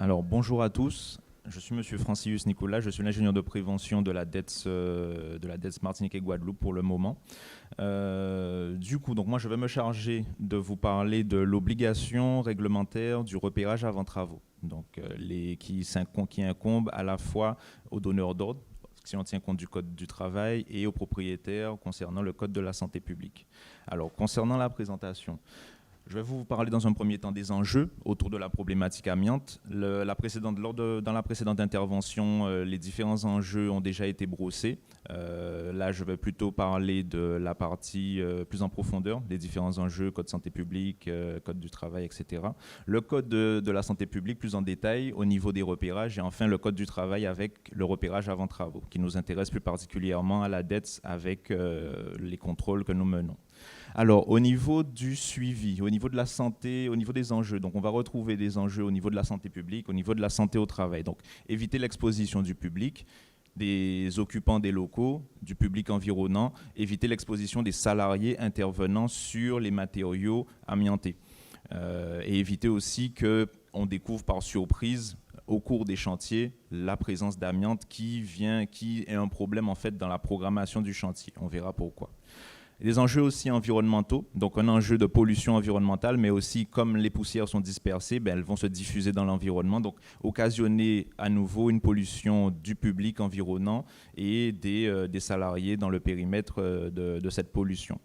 Alors, bonjour à tous. Je suis Monsieur Francius Nicolas, je suis l'ingénieur de prévention de la DETS Martinique et Guadeloupe pour le moment. Donc moi je vais me charger de vous parler de l'obligation réglementaire du repérage avant travaux, qui incombe à la fois aux donneurs d'ordre, si on tient compte du Code du travail, et aux propriétaires concernant le Code de la santé publique. Alors, concernant la présentation, je vais vous parler dans un premier temps des enjeux autour de la problématique amiante. Dans la précédente intervention, les différents enjeux ont déjà été brossés. Là, je vais plutôt parler de la partie plus en profondeur, des différents enjeux, code santé publique, code du travail, etc. Le code de la santé publique plus en détail au niveau des repérages et enfin le code du travail avec le repérage avant travaux, qui nous intéresse plus particulièrement à la DETS avec les contrôles que nous menons. Alors, au niveau du suivi, au niveau de la santé, au niveau des enjeux, donc on va retrouver des enjeux au niveau de la santé publique, au niveau de la santé au travail. Donc, éviter l'exposition du public, des occupants des locaux, du public environnant, éviter l'exposition des salariés intervenant sur les matériaux amiantés. Et éviter aussi qu'on découvre par surprise au cours des chantiers la présence d'amiante qui est un problème en fait dans la programmation du chantier. On verra pourquoi. Des enjeux aussi environnementaux, donc un enjeu de pollution environnementale, mais aussi comme les poussières sont dispersées, elles vont se diffuser dans l'environnement, donc occasionner à nouveau une pollution du public environnant et des salariés dans le périmètre de cette pollution.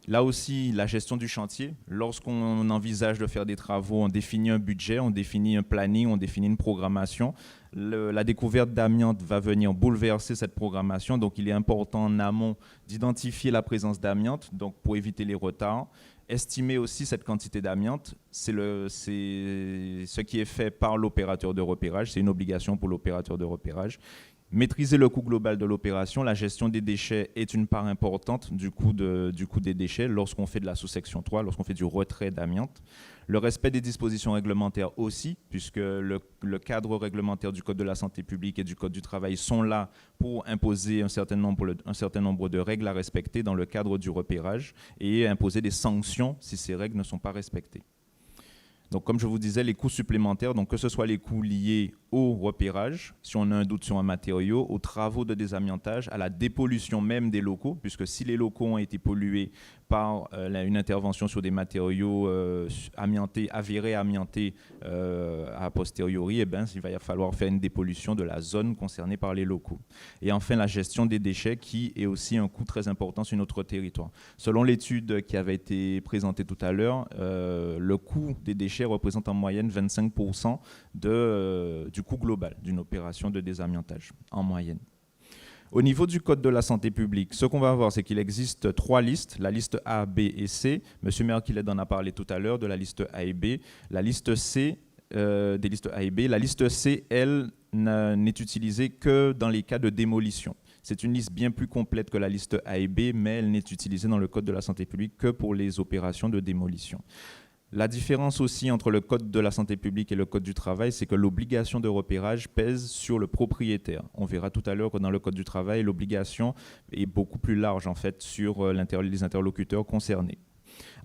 Là aussi, la gestion du chantier. Lorsqu'on envisage de faire des travaux, on définit un budget, on définit un planning, on définit une programmation. La découverte d'amiante va venir bouleverser cette programmation. Donc, il est important en amont d'identifier la présence d'amiante, donc pour éviter les retards. Estimer aussi cette quantité d'amiante, c'est ce qui est fait par l'opérateur de repérage. C'est une obligation pour l'opérateur de repérage. Maîtriser le coût global de l'opération, la gestion des déchets est une part importante du coût des déchets lorsqu'on fait de la sous-section 3, lorsqu'on fait du retrait d'amiante. Le respect des dispositions réglementaires aussi, puisque le cadre réglementaire du Code de la santé publique et du Code du travail sont là pour imposer un certain nombre de règles à respecter dans le cadre du repérage et imposer des sanctions si ces règles ne sont pas respectées. Donc, comme je vous disais, les coûts supplémentaires, donc que ce soit les coûts liés au repérage, si on a un doute sur un matériau, aux travaux de désamiantage, à la dépollution même des locaux, puisque si les locaux ont été pollués par une intervention sur des matériaux avérés amiantés a posteriori, il va falloir faire une dépollution de la zone concernée par les locaux. Et enfin, la gestion des déchets, qui est aussi un coût très important sur notre territoire. Selon l'étude qui avait été présentée tout à l'heure, le coût des déchets représente en moyenne 25% du coût global d'une opération de désamiantage, en moyenne. Au niveau du Code de la santé publique, ce qu'on va voir, c'est qu'il existe 3 listes, la liste A, B et C. M. Merkiled en a parlé tout à l'heure de la liste A et B. La liste C, des listes A et B. La liste C, elle, n'est utilisée que dans les cas de démolition. C'est une liste bien plus complète que la liste A et B, mais elle n'est utilisée dans le Code de la santé publique que pour les opérations de démolition. La différence aussi entre le Code de la santé publique et le Code du travail, c'est que l'obligation de repérage pèse sur le propriétaire. On verra tout à l'heure que dans le Code du travail, l'obligation est beaucoup plus large en fait sur les interlocuteurs concernés.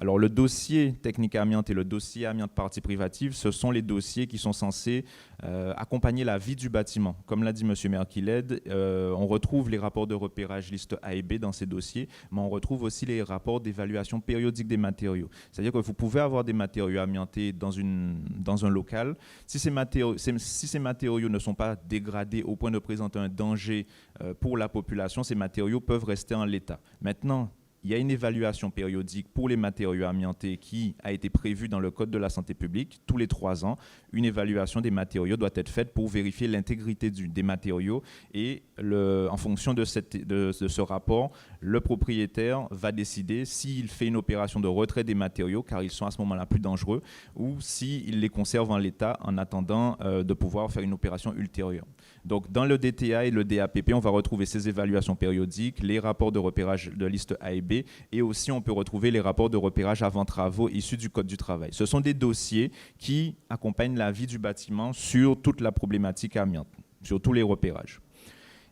Alors le dossier technique amiante et le dossier amiante partie privative, ce sont les dossiers qui sont censés accompagner la vie du bâtiment. Comme l'a dit M. Merkiled, on retrouve les rapports de repérage liste A et B dans ces dossiers, mais on retrouve aussi les rapports d'évaluation périodique des matériaux. C'est-à-dire que vous pouvez avoir des matériaux amiantés dans un local. Si ces matériaux ne sont pas dégradés au point de présenter un danger pour la population, ces matériaux peuvent rester en l'état. Maintenant, il y a une évaluation périodique pour les matériaux amiantés qui a été prévue dans le Code de la santé publique. Tous les 3 ans, une évaluation des matériaux doit être faite pour vérifier l'intégrité des matériaux et en fonction de ce rapport, le propriétaire va décider s'il fait une opération de retrait des matériaux car ils sont à ce moment-là plus dangereux ou s'il les conserve en l'état en attendant de pouvoir faire une opération ultérieure. Donc dans le DTA et le DAPP, on va retrouver ces évaluations périodiques, les rapports de repérage de liste A et B et aussi on peut retrouver les rapports de repérage avant travaux issus du Code du travail. Ce sont des dossiers qui accompagnent la vie du bâtiment sur toute la problématique amiante, sur tous les repérages.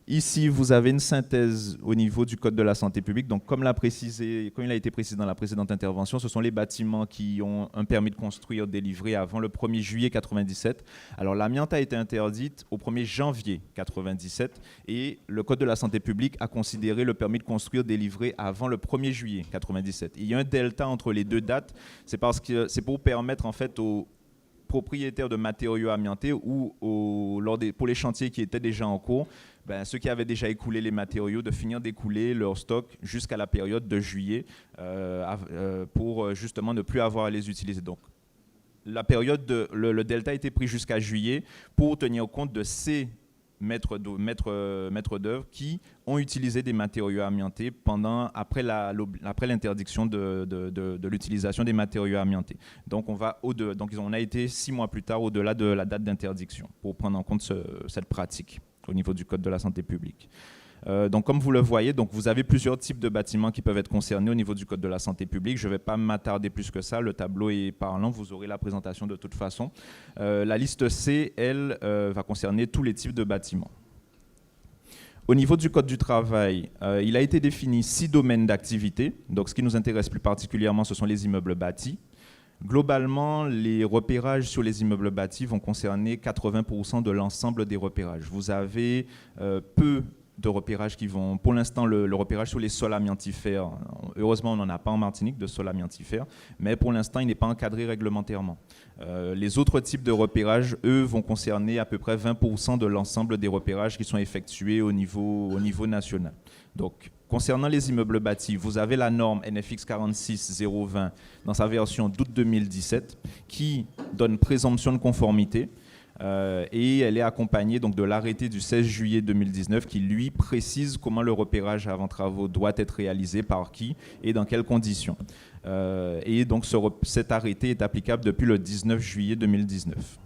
Ici, vous avez une synthèse au niveau du Code de la santé publique. Donc, comme il a été précisé dans la précédente intervention, ce sont les bâtiments qui ont un permis de construire délivré avant le 1er juillet 1997. Alors, l'amiante a été interdite au 1er janvier 1997 et le Code de la santé publique a considéré le permis de construire délivré avant le 1er juillet 1997. Il y a un delta entre les deux dates. C'est parce que c'est pour permettre en fait aux propriétaires de matériaux amiantés ou pour les chantiers qui étaient déjà en cours, ceux qui avaient déjà écoulé les matériaux, de finir d'écouler leur stock jusqu'à la période de juillet pour justement ne plus avoir à les utiliser. Donc, la période le delta a été pris jusqu'à juillet pour tenir compte de ces maîtres d'œuvre qui ont utilisé des matériaux amiantés après l'interdiction de l'utilisation des matériaux amiantés. Donc on a été 6 mois plus tard au-delà de la date d'interdiction pour prendre en compte cette pratique au niveau du Code de la santé publique. Donc, comme vous le voyez, donc vous avez plusieurs types de bâtiments qui peuvent être concernés au niveau du Code de la santé publique. Je ne vais pas m'attarder plus que ça. Le tableau est parlant. Vous aurez la présentation de toute façon. La liste C, elle, va concerner tous les types de bâtiments. Au niveau du Code du travail, il a été défini 6 domaines d'activité. Donc, ce qui nous intéresse plus particulièrement, ce sont les immeubles bâtis. Globalement, les repérages sur les immeubles bâtis vont concerner 80% de l'ensemble des repérages. Vous avez peu de repérages qui vont, pour l'instant, le repérage sur les sols amiantifères, heureusement on n'en a pas en Martinique de sols amiantifères, mais pour l'instant il n'est pas encadré réglementairement. Les autres types de repérages, eux, vont concerner à peu près 20% de l'ensemble des repérages qui sont effectués au niveau national. Donc, concernant les immeubles bâtis, vous avez la norme NFX 46020 dans sa version d'août 2017 qui donne présomption de conformité. Et elle est accompagnée donc de l'arrêté du 16 juillet 2019 qui, lui, précise comment le repérage avant travaux doit être réalisé, par qui et dans quelles conditions. Et donc cet arrêté est applicable depuis le 19 juillet 2019.